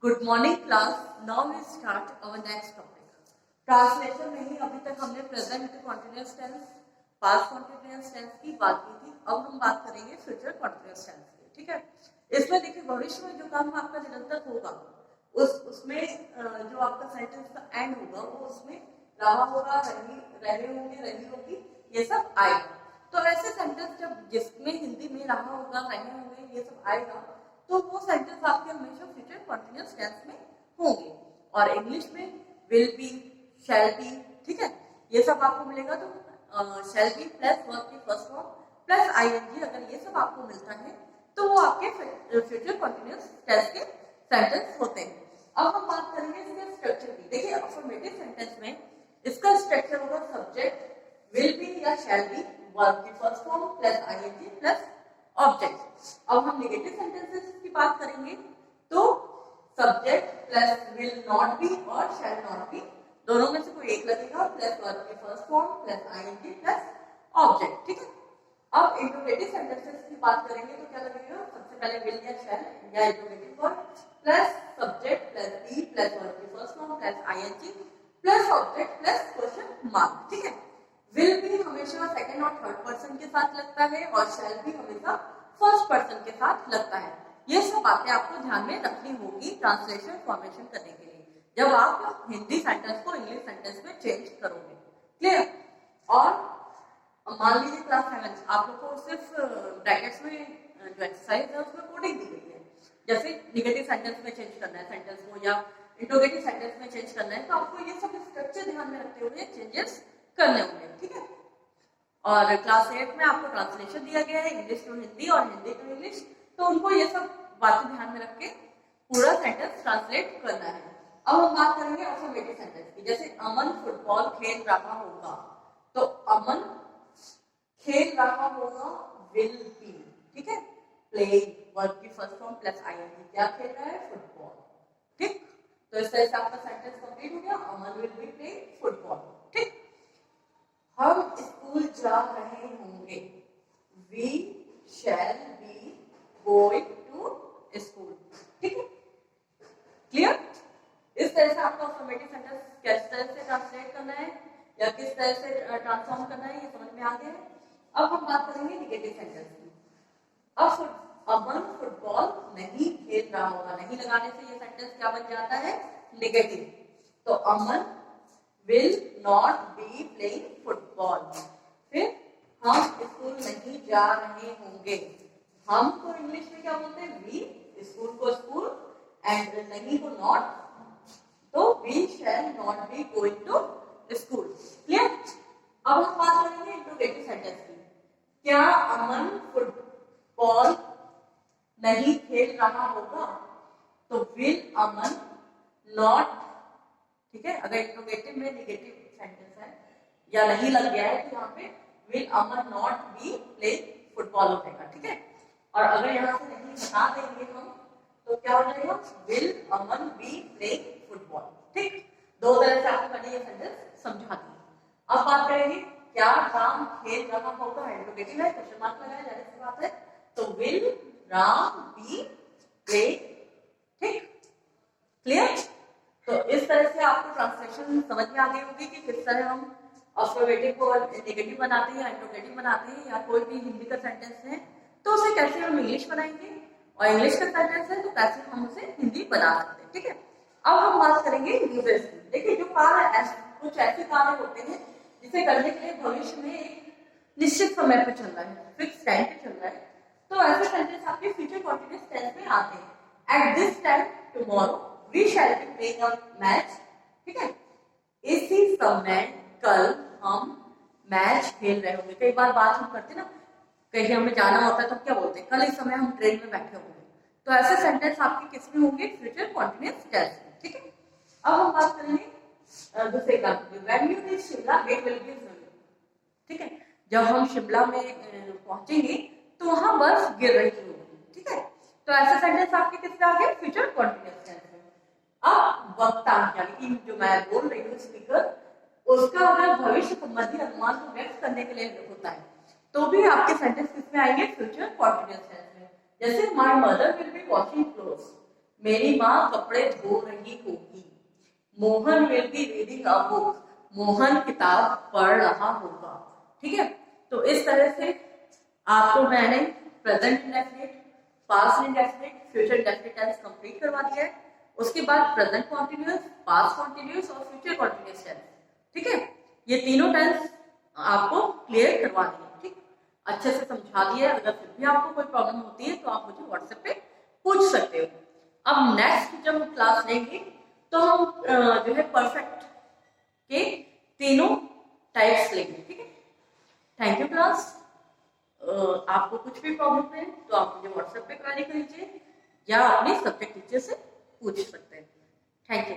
Good morning class. Now we start our next topic. Translation में ही अभी तक हमने present continuous tense, past continuous tense की बात की थी। अब हम बात करेंगे फ्यूचर कॉन्टिन्यूअस टेंस की। ठीक है, इसमें देखिए भविष्य में जो काम आपका निरंतर होगा उसमें जो आपका सेंटेंस का एंड होगा वो उसमें रहा होगा, रहे होंगे, रही होगी, ये सब आएगा। तो ऐसे सेंटेंस जब जिसमें हिंदी में रहा होगा, रहे होंगे, ये सब आएगा तो वो सेंटेंस आपके हमेशा फ्यूचर कॉन्टिन्यूअस टेंस में होंगे। और इंग्लिश में विल बी, शैल बी, ठीक है, ये सब आपको मिलेगा। तो शैल बी प्लस वर्ब की फर्स्ट फॉर्म प्लस आईएनजी, अगर ये सब आपको मिलता है तो वो आपके फ्यूचर कॉन्टिन्यूअस टेंस के सेंटेंस होते हैं। अब हम बात करेंगे इसके स्ट्रक्चर की। देखिए अफर्मेटिव सेंटेंस में इसका स्ट्रक्चर होगा सब्जेक्ट विल बी या शैल बी, वर्ब की first form plus ING plus object. अब हम नेगेटिव सेंटेंसेस की बात करेंगे तो subject plus will not be और शैल नॉट बी, दोनों में से कोई एक लगेगा, प्लस वर्ब की first form plus ING plus object. ठीक है, अब इंट्रोगेटिव सेंटेंसेस की बात करेंगे तो क्या लगेगा, सबसे पहले विल या शैल या interrogative verb plus subject plus be plus verb की first form plus ING plus object plus question mark. ठीक है, विल भी हमेशा सेकंड और थर्ड पर्सन के साथ लगता है और शैल भी हमेशा फर्स्ट पर्सन के साथ लगता है। ये सब बातें आपको ध्यान में रखनी होगी ट्रांसलेशन फॉर्मेशन करने के लिए जब आप हिंदी सेंटेंस को इंग्लिश सेंटेंस में चेंज करोगे। क्लियर? और मान लीजिए क्लास 7 आप लोग को सिर्फ ब्रैकेट्स में जो एक्सरसाइज है उसमें कोडिंग दी गई है, जैसे निगेटिव सेंटेंस में चेंज करना है सेंटेंस को या इंट्रोगेटिव सेंटेंस में चेंज करना है, तो आपको ये सब स्ट्रक्चर ध्यान में रखते हुए चेंजेस करने होंगे। ठीक है, और क्लास 8 में आपको ट्रांसलेशन दिया गया है इंग्लिश टू हिंदी और हिंदी टू इंग्लिश, तो उनको ये सब बातें ध्यान में रख के पूरा सेंटेंस ट्रांसलेट करना है। अब हम बात करेंगे अफर्मेटिव सेंटेंस की। जैसे अमन फुटबॉल खेल रहा होगा, तो अमन खेल रहा होगा विल बी, ठीक है, प्लेइंग वर्ब की फर्स्ट फॉर्म प्लस आईएनजी, क्या खेल रहा है, फुटबॉल। ठीक, तो इस तरह से आपका सेंटेंस कंप्लीट हो गया, Aman will be playing football. ठीक, हम स्कूल जा रहे होंगे, we shall be going to school. ठीक है, क्लियर? इस तरह से आपको अफर्मेटिव सेंटेंस किस तरह से ट्रांसलेट करना है या किस तरह से ट्रांसफॉर्म करना है ये समझ में आ गया है। अब हम बात करेंगे नेगेटिव सेंटेंस की। अब अमन फुटबॉल नहीं खेल रहा होगा, नहीं लगाने से ये सेंटेंस क्या बन जाता है, नेगेटिव। तो अमन will not be playing football। फिर हम स्कूल नहीं जा रहे होंगे, हम को इंग्लिश में क्या बोलते हैं, we, स्कूल को स्कूल एंड नहीं को नॉट, तो we shall not be going to school। Clear? अब हम बात करेंगे इंट्रोगेटिव सेंटेंस की। क्या अमन फुटबॉल नहीं खेल रहा होगा, तो will अमन नॉट, ठीक है, अगर इंट्रोगेटिव में नेगेटिव सेंटेंस है या नहीं लग गया है तो यहाँ पे will Aman not be play football हो जाएगा। ठीक है, और अगर यहाँ से नहीं हटा देंगे हम तो क्या हो जाएगा, will Aman be play football. ठीक, दो तरह से आपको मैंने ये सेंटेंस समझा दी। अब बात करेंगे क्या राम खेल रहा होगा, इंट्रोगेटिव है, क्वेश्चन मार्क लगाया, जाहिर सी बात है, तो विल राम बी प्ले। ठीक, क्लियर? तो इस तरह से आपको ट्रांसलेशन समझ में आ गई होगी कि किस तरह हम अफर्मेटिव को नेगेटिव बनाते हैं या इंट्रोगेटिव बनाते हैं, या कोई भी हिंदी का सेंटेंस है तो उसे कैसे हम इंग्लिश बनाएंगे, और इंग्लिश का सेंटेंस है तो कैसे हम उसे हिंदी बना सकते हैं। ठीक है, अब हम बात करेंगे यूजेस की। देखिए जो कार्य कुछ ऐसे कार्य होते हैं जिसे करने के लिए भविष्य में एक निश्चित समय पर चल रहा है, फिक्स टाइम पे चल रहा है, तो ऐसे सेंटेंस आपके फ्यूचर कॉन्टिन्यूअस टेंस में आते हैं। At this time tomorrow we shall be playing a match। ठीक है, इसी समय कल हम मैच खेल रहे होंगे। कई बार बात हम करते ना, कहीं हमें जाना होता है तो क्या बोलते हैं, कल इस समय हम ट्रेन में बैठे होंगे, तो ऐसे सेंटेंस आपके किस में होंगे, फ्यूचर कॉन्टिन्यूअस टेंस में। ठीक है, अब हम बात करेंगे दूसरे example, when you reach Shimla it will be snowing. ठीक है, जब हम शिमला में पहुंचेंगे तो वहां बर्फ गिर रही होगी। ठीक है, तो ऐसे सेंटेंस आपके किस में आ गए, फ्यूचर कॉन्टिन्यूअस टेंस में। अब वक्ता यानी कि जो मैं बोल रही हूँ स्पीकर, उसका अगर भविष्य संबंधी अनुमान को व्यक्त करने के लिए होता है तो भी आपके सेंटेंस किसमें आएंगे, फ्यूचर कॉन्टिन्यूअस टेंस में। जैसे my mother will be washing clothes, मेरी माँ कपड़े धो रही होगी। Mohan will be reading a book. Mohan किताब पढ़ रहा होगा। ठीक है, तो इस तरह से आपको मैंने present indefinite, past indefinite, future indefinite tense complete करवा दिया है। उसके बाद प्रेजेंट कॉन्टिन्यूअस, पास्ट कॉन्टिन्यूअस और फ्यूचर कॉन्टिन्यूअस टेंस। ठीक है, ये तीनों टेंस आपको क्लियर करवा दिए। ठीक, अच्छे से समझा दिया। अगर फिर भी आपको कोई प्रॉब्लम होती है तो आप मुझे व्हाट्सएप पे पूछ सकते हो। अब नेक्स्ट जब हम क्लास लेंगे तो हम जो है परफेक्ट के तीनों टाइप्स लेंगे। ठीक है, थैंक यू क्लास। आपको कुछ भी प्रॉब्लम है तो आप मुझे व्हाट्सएप पे क्वेरी कीजिए या अपने सब्जेक्ट टीचर से पूछ सकते हैं। Thank you.